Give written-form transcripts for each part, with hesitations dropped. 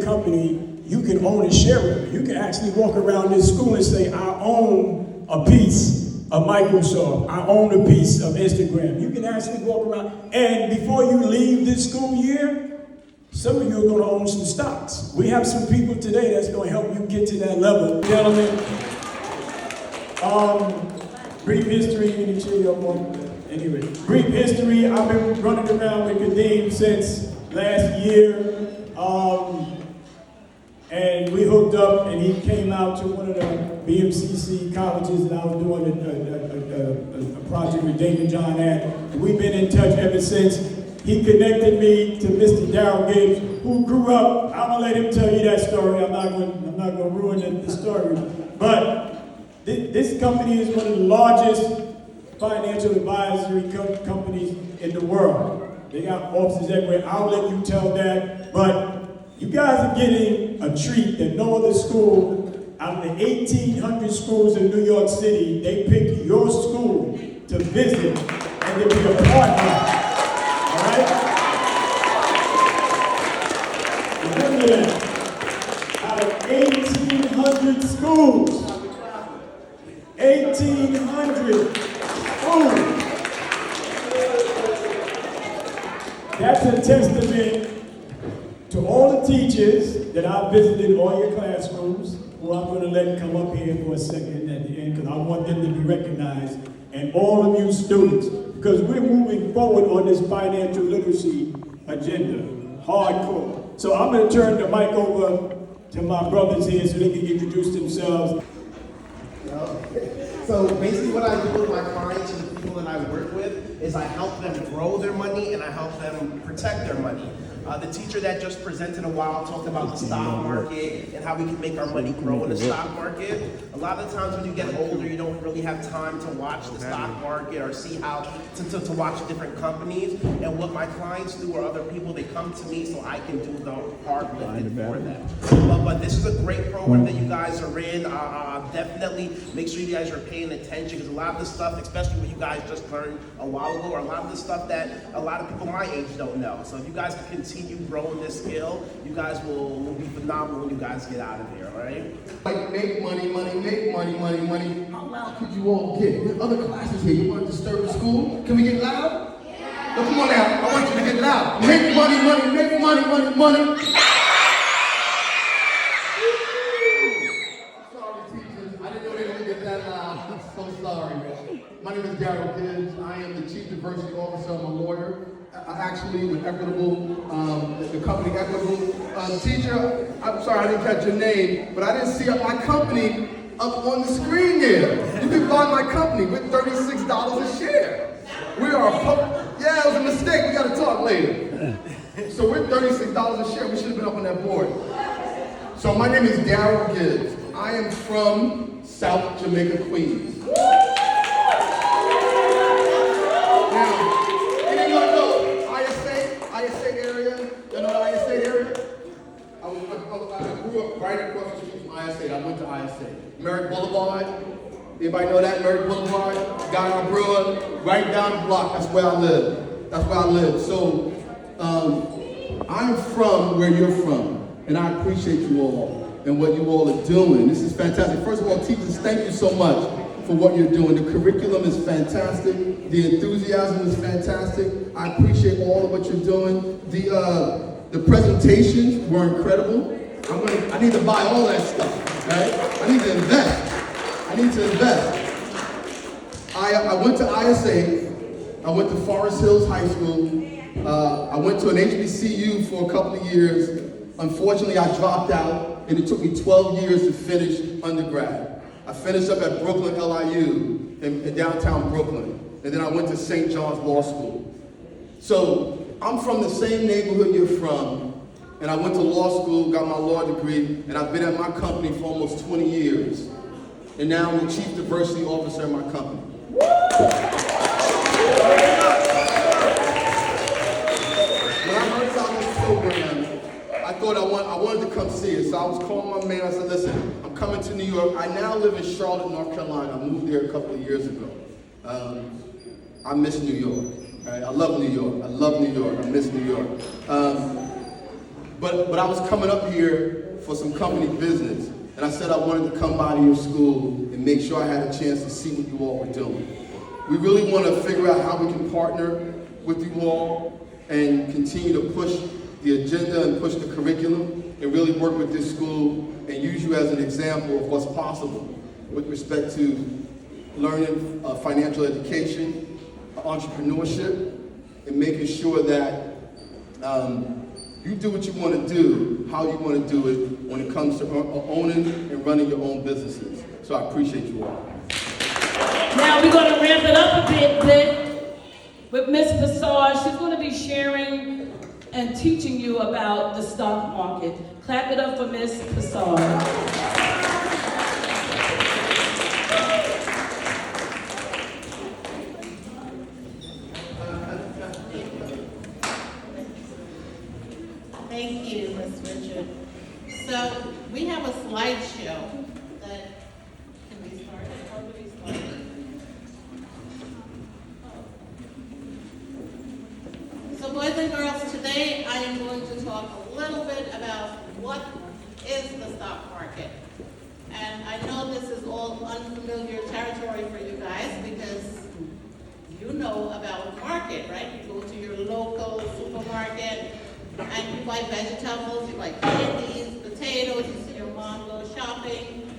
Company, you can own a share of it. You can actually walk around this school and say, I own a piece of Microsoft. I own a piece of Instagram. You can actually walk around, and before you leave this school year, some of you are going to own some stocks. We have some people today that's going to help you get to that level. Gentlemen, brief history, anyway, brief history, I've been running around with Kadeem since last year. And we hooked up, and he came out to one of the BMCC colleges, and I was doing a project with Daymond at. And we've been in touch ever since. He connected me to Mr. Darryl Gibbs, who grew up. I'm gonna let him tell you that story. I'm not gonna ruin the story. But this company is one of the largest financial advisory companies in the world. They got offices everywhere. I'll let you tell that, but you guys are getting a treat that no other school, out of the 1,800 schools in New York City, they pick your school to visit and to be a partner. All right? Remember that. Out of 1,800 schools, 1,800 schools. That's a testament to all the teachers that I visited all your classrooms, who I'm going to let come up here for a second at the end, because I want them to be recognized, and all of you students, because we're moving forward on this financial literacy agenda, hardcore. So I'm going to turn the mic over to my brothers here so they can introduce themselves. So basically what I do with my clients and the people that I work with is I help them grow their money and I help them protect their money. The teacher that just presented a while talked about the stock market and how we can make our money grow in the stock market. A lot of the times when you get older, you don't really have time to watch the stock market or see how to watch different companies. And what my clients do or other people, they come to me so I can do the hard lifting for them. But this is a great program that you guys are in. Definitely make sure you guys are paying attention, because a lot of the stuff, especially what you guys just learned a while ago, or a lot of the stuff that a lot of people my age don't know. So if you guys can continue growing this skill, you guys will be phenomenal when you guys get out of here, all right? Like, make money, make money. How loud could you all get? There's other classes here. You want to disturb the school? Can we get loud? No, come on now. I want you to get loud. Make money, make money. Sorry, teachers. I didn't know they were going to get that loud. I'm so sorry. My name is Daryl Gibbs. I am the Chief Diversity Officer. I'm a lawyer. Actually, with Equitable, the company Equitable. Teacher, I'm sorry I didn't catch your name, but I didn't see my company up on the screen there. You can buy my company with $36 a share. We are yeah, it was a mistake. We got to talk later. So we're $36 a share. We should have been up on that board. So my name is Daryl Gibbs. I am from South Jamaica, Queens. I grew up right across the street from ISA. I went to ISA. Merrick Boulevard. Anybody know that? Merrick Boulevard. Guy Brewer. Right down the block. That's where I live. So I'm from where you're from, and I appreciate you all and what you all are doing. This is fantastic. First of all, teachers, thank you so much for what you're doing. The curriculum is fantastic. The enthusiasm is fantastic. I appreciate all of what you're doing. The presentations were incredible. I need to buy all that stuff, right? I need to invest. I went to ISA. I went to Forest Hills High School. I went to an HBCU for a couple of years. Unfortunately, I dropped out, and it took me 12 years to finish undergrad. I finished up at Brooklyn LIU in downtown Brooklyn, and then I went to St. John's Law School. So I'm from the same neighborhood you're from, and I went to law school, got my law degree, and I've been at my company for almost 20 years. And now I'm the Chief Diversity Officer in my company. When I heard about this program, I thought I wanted to come see it. So I was calling my man, I said, listen, I'm coming to New York. I now live in Charlotte, North Carolina. I moved there a couple of years ago. I miss New York. Right? I love New York. I miss New York. But I was coming up here for some company business, and I said I wanted to come by to your school and make sure I had a chance to see what you all were doing. We really want to figure out how we can partner with you all and continue to push the agenda and push the curriculum and really work with this school and use you as an example of what's possible with respect to learning financial education, entrepreneurship, and making sure that you do what you want to do, how you want to do it when it comes to owning and running your own businesses. So I appreciate you all. Now we're going to ramp it up a bit with Miss Passage. She's going to be sharing and teaching you about the stock market. Clap it up for Miss Passage. Thank you, Ms. Richard. So we have a slideshow that, can we start it? How do we start it? So boys and girls, today I am going to talk a little bit about what is the stock market. And I know this is all unfamiliar territory for you guys because you know about the market, right? You go to your local supermarket and you buy vegetables, you buy candies, potatoes, you see your mom go shopping.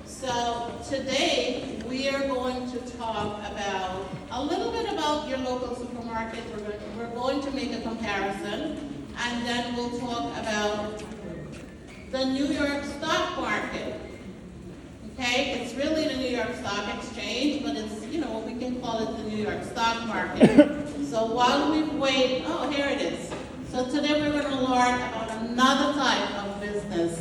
So today we are going to talk about a little bit about your local supermarket. We're going to make a comparison, and then we'll talk about the New York stock market. Okay, it's really the New York Stock Exchange, but it's, you know, we can call it the New York stock market. So while we wait, oh, here it is. So today we're going to learn about another type of business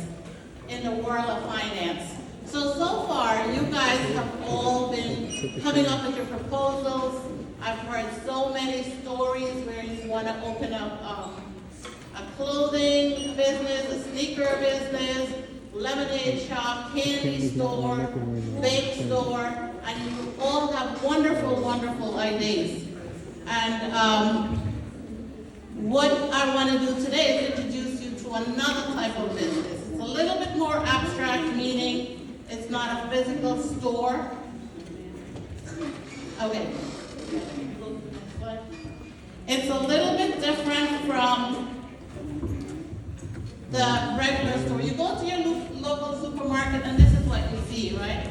in the world of finance. So far, you guys have all been coming up with your proposals. I've heard so many stories where you want to open up a clothing business, a sneaker business, lemonade shop, candy store, bake store, and you all have wonderful, wonderful ideas. And what I want to do today is introduce you to another type of business. It's a little bit more abstract, meaning it's not a physical store. Okay. It's a little bit different from the regular store. You go to your local supermarket and this is what you see, right?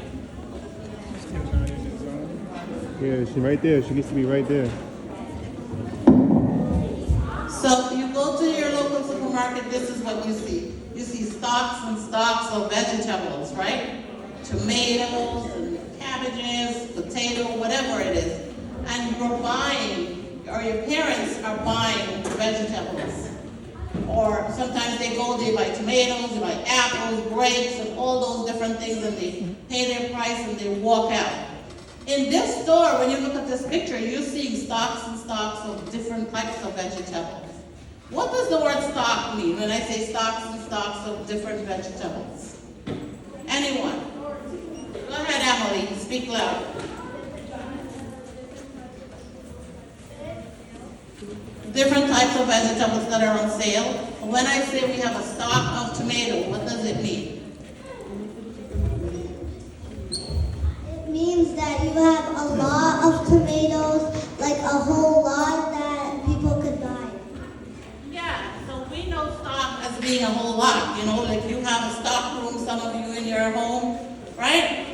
Yeah, she's right there. She gets to be right there. So you go to your local supermarket, this is what you see. You see stocks and stocks of vegetables, right? Tomatoes and cabbages, potato, whatever it is. And you're buying, or your parents are buying vegetables. Or sometimes they buy tomatoes, they buy apples, grapes, and all those different things, and they pay their price and they walk out. In this store, when you look at this picture, you're seeing stocks and stocks of different types of vegetables. What does the word stock mean when I say stocks and stocks of different vegetables? Anyone? Go ahead, Emily, speak loud. Different types of vegetables that are on sale. When I say we have a stock of tomato, what does it mean? It means that you have a lot of tomatoes, like a whole lot that people could buy. Yeah, so we know stock as being a whole lot, you know, like you have a stock room, some of you in your home, right?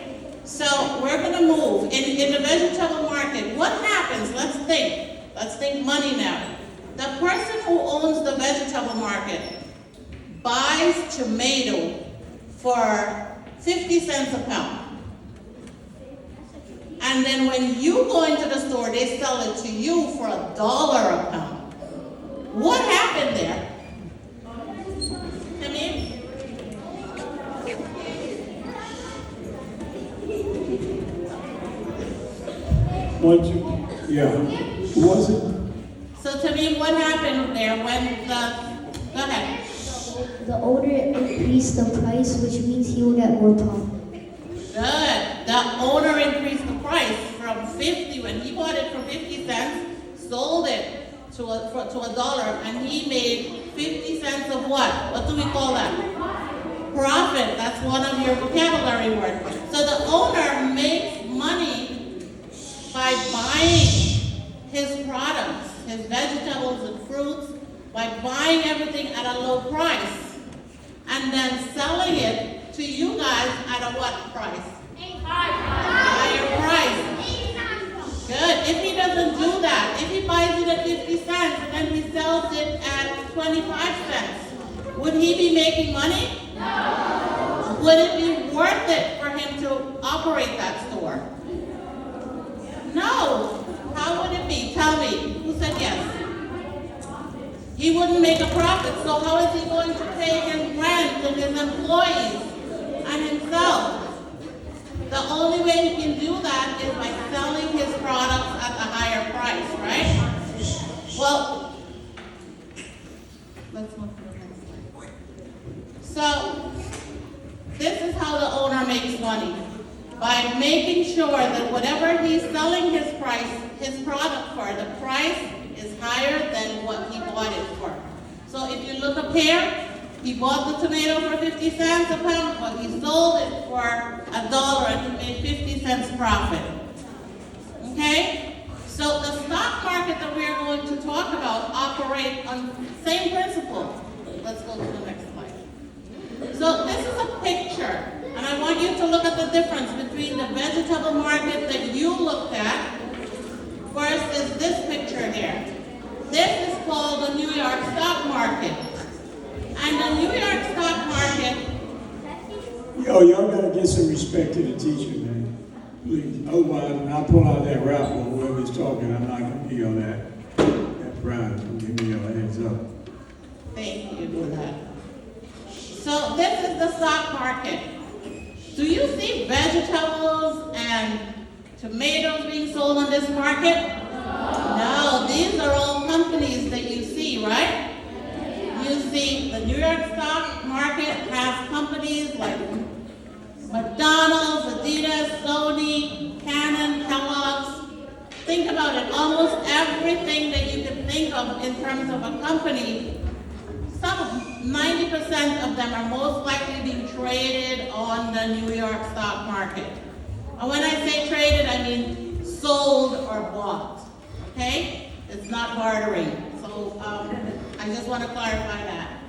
So we're going to move. In the vegetable market, what happens? Let's think money now. The person who owns the vegetable market buys tomato for 50 cents a pound. And then when you go into the store, they sell it to you for $1 a pound. What happened there? Come in. Yeah. Who was it? So to me, what happened there when go ahead. The owner increased the price, which means he will get more profit. Good. The owner increased the price from 50, when he bought it for 50 cents, sold it to a dollar, and he made 50 cents of what? What do we call that? Profit. That's one of your vocabulary words. So the owner makes money by buying his products, his vegetables and fruits, by buying everything at a low price, and then selling it to you guys at a what price? Higher price. Good. If he doesn't do that, if he buys it at 50 cents and then he sells it at 25 cents, would he be making money? No. Would it be worth it for him to operate that store? No. How would it be? Tell me. Who said yes? He wouldn't make a profit, so how is he going to pay his rent and his employees and himself? The only way he can do that is by selling his products at a higher price, right? Well, let's move to the next slide. So, this is how the owner makes money. By making sure that whatever he's selling his product for, the price is higher than what he bought it for. So if you look up here, he bought the tomato for 50 cents a pound, but he sold it for $1 and he made 50 cents profit. Okay? So the stock market that we are going to talk about operate on the same principle. Let's go to the next slide. So this is a picture, and I want you to look at the difference between the vegetable market that you looked at versus this picture here. This is called the New York stock market. And the New York stock market... Yo, y'all gotta get some respect to the teacher, man. Please. Otherwise, I'll pull out that rap or whoever's talking. I'm not gonna be on that prize. Give me your hands up. Thank you for that. So this is the stock market. Do you see vegetables and tomatoes being sold on this market? No, these are all companies that you see, right? You see, the New York stock market has companies like McDonald's, Adidas, Sony, Canon, Kellogg's. Think about it, almost everything that you can think of in terms of a company, 90% of them are most likely being traded on the New York stock market. And when I say traded, I mean sold or bought, okay? It's not bartering. So I just want to clarify that.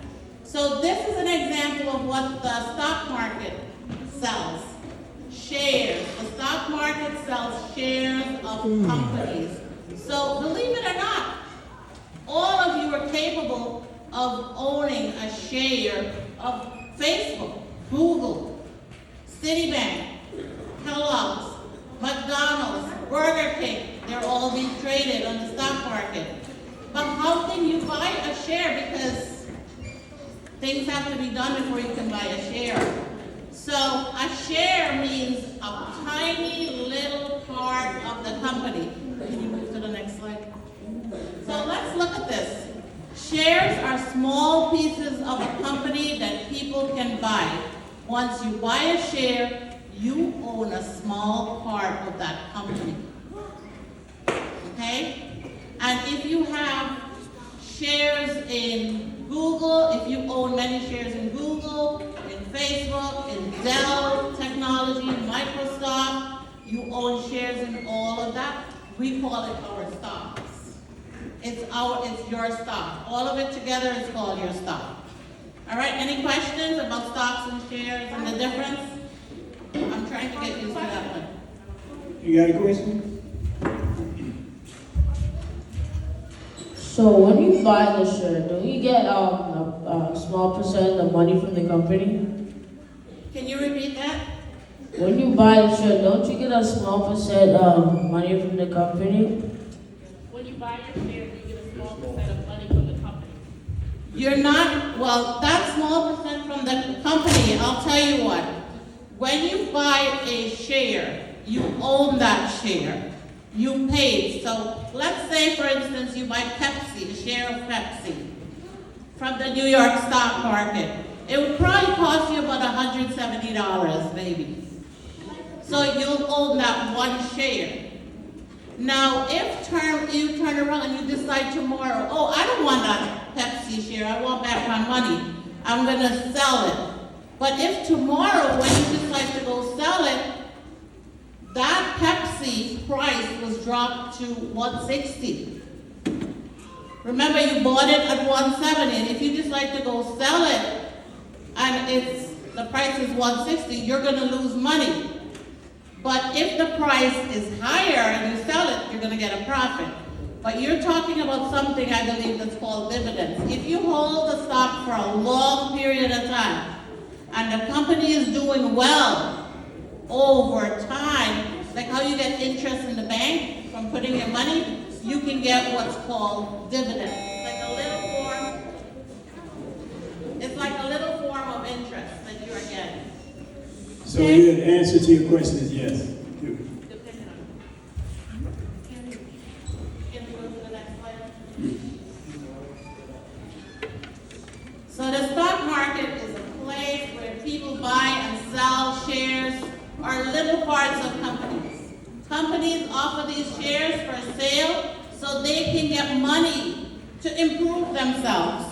So this is an example of what the stock market sells. Shares. The stock market sells shares of companies. So believe it or not, all of you are capable of owning a share of Facebook, Google, Citibank, Kellogg's, McDonald's, Burger King. They're all being traded on the stock market. But how can you buy a share? Because things have to be done before you can buy a share. So a share means a tiny little part of the company. Can you move to the next slide? So let's look at this. Shares are small pieces of a company that people can buy. Once you buy a share, you own a small part of that company. Okay? And if you have shares in Google, if you own many shares in Google, in Facebook, in Dell Technology, Microsoft, you own shares in all of that, we call it our stocks. It's your stock. All of it together is called your stock. All right, any questions about stocks and shares and the difference? I'm trying to get used to that one. You got a question? So when you buy the share, don't you get a small percent of money from the company? Can you repeat that? When you buy the share, don't you get a small percent of money from the company? When you buy your share, you get a small percent of money from the company. You're not, well, that small percent from the company, I'll tell you what. When you buy a share, you own that share. You paid. So let's say, for instance, you buy Pepsi, a share of Pepsi from the New York stock market. It would probably cost you about $170 maybe. So you'll own that one share. Now, if you turn around and you decide tomorrow, oh, I don't want that Pepsi share, I want back my money, I'm gonna sell it. But if tomorrow, when you decide to go sell it, that Pepsi price was dropped to 160. Remember, you bought it at 170, and if you decide to go sell it, and the price is 160, you're gonna lose money. But if the price is higher and you sell it, you're gonna get a profit. But you're talking about something, I believe, that's called dividends. If you hold the stock for a long period of time, and the company is doing well over time, like how you get interest in the bank from putting your money, you can get what's called dividends. It's like a little form of interest that you are getting. So the answer to your question is yes. Depending on. Can you go to the next slide? So the stock market is a place where people buy and sell shares or little parts of companies. Companies offer these shares for sale so they can get money to improve themselves.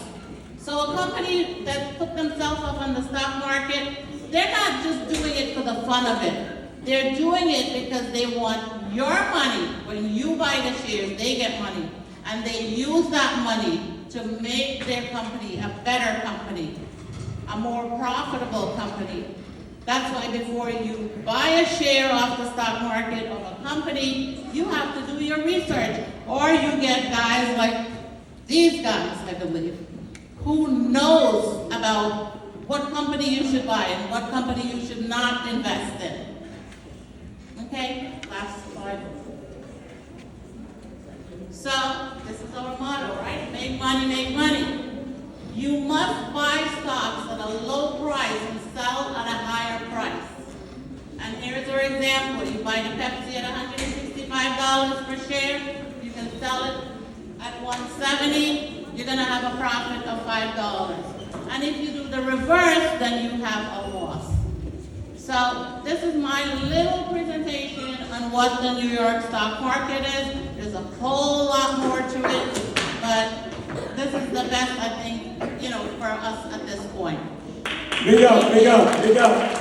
So a company that put themselves up on the stock market, they're not just doing it for the fun of it. They're doing it because they want your money. When you buy the shares, they get money. And they use that money to make their company a better company, a more profitable company. That's why before you buy a share off the stock market of a company, you have to do your research. Or you get guys like these guys, I believe, who knows about what company you should buy and what company you should not invest in. Okay, last slide. So, this is our motto, right? Make money, make money. You must buy stocks at a low price and sell at a higher price. And here's our example. You buy the Pepsi at $165 per share. You can sell it at $170. You're gonna have a profit of $5. And if you do the reverse, then you have a loss. So this is my little presentation on what the New York stock market is. There's a whole lot more to it, but this is the best, I think, for us at this point. Big up, big up, big up.